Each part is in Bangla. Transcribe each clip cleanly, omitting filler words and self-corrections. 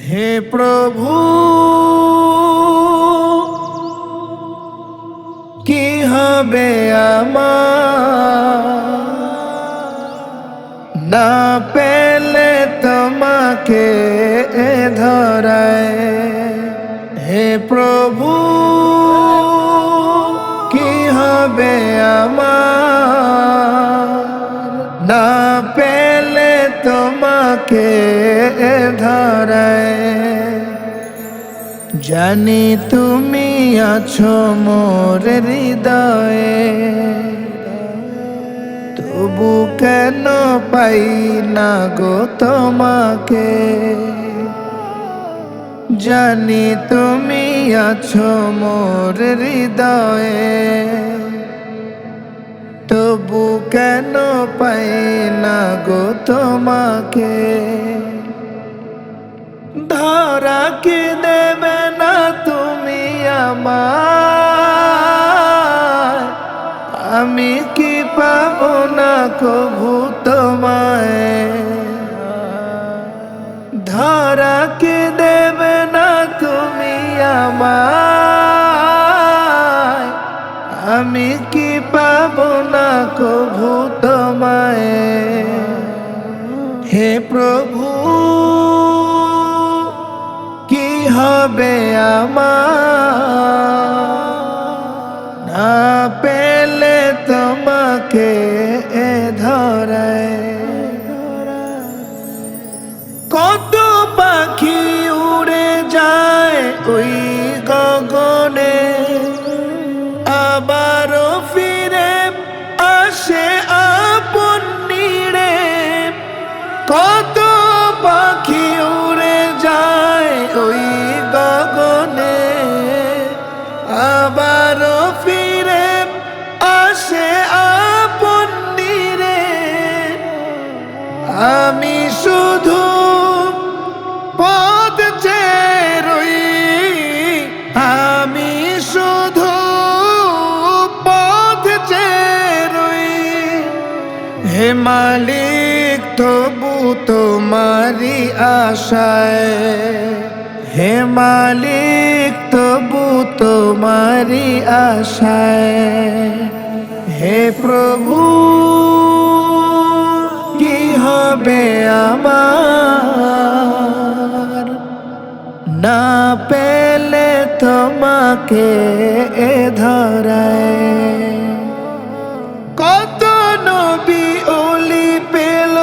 হে প্রভু, কি হবে আমার না পেলে তোমাকে ধরায়। হে প্রভু, কি হবে আমার না পেলে তোমাকে ধরায়। জানি তুমি আছো মোর হৃদয়ে, তবু কেন পাই না গো তোমাকে। জানি তুমি আছো মোর হৃদয়ে, তবু কেন পাই না গো তোমাকে। ধরা কি দেবে না তুমি আমায়, আমি কি পাবো না কভু তোমায়। ধরা কি দেবে না তুমি আমায়, আমি কি পাবো না কভু তোমায়। হে প্রভু, কি হবে আমার না পেলে তোমাকে ধরায়। কত পাখি উড়ে যায় ওই গগনে, আবারও ফিরে আসে আপন নিড়ে। কত পাখি উড়ে যায় ওই গগনে, আবারও ফিরে আসে আপন নিড়ে। আমি শুধু পথ চেয়ে রই, আমি শুধু পথ চেয়ে রই। হে মালিক, তবু তোমারি আশায়। হে মালিক, তবু তোমারি আশায়। হে প্রভু, কি হবে আমার না পেলে তোমাকে ধরায়। কত নবী ওলি পেল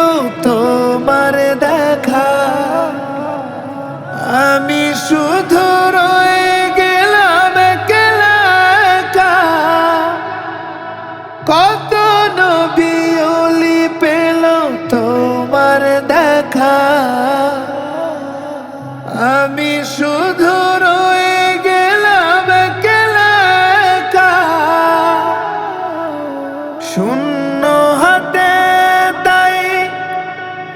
তোমার দেখা, আমি শুধু রয়ে গেলাম একলা একা। কত নবী ওলি পেল তোমার দেখা, আমি শুধু রয়ে গেলাম একলা একা। শূন্য হাতে তাই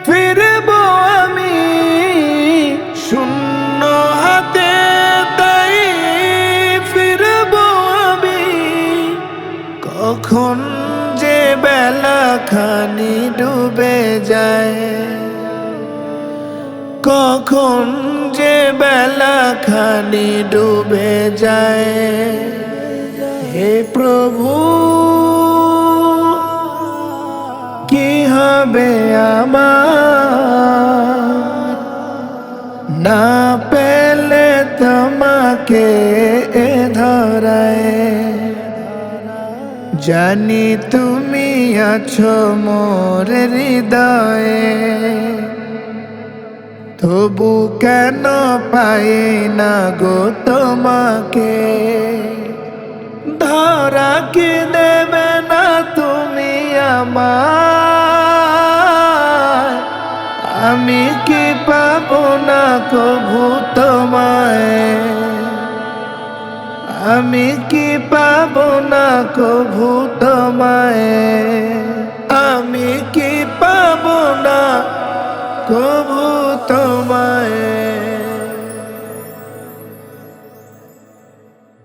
ফিরবো আমি, শূন্য হাতে তাই ফিরবো আমি। কখন যে বেলা খানি ডুবে যায়, কখন যে বেলা খানি ডুবে যায়। হে প্রভু, কি হবে আমার না পেলে তোমাকে ধরায়। জানি তুমি আছো মোর হৃদয়ে, তবু কেন পাই না গো তোমাকে। ধরা কি দেবে না তুমি আমায়, আমি কি পাবো না কভু তোমায়। আমি কি পাবো না কভু তোমায়।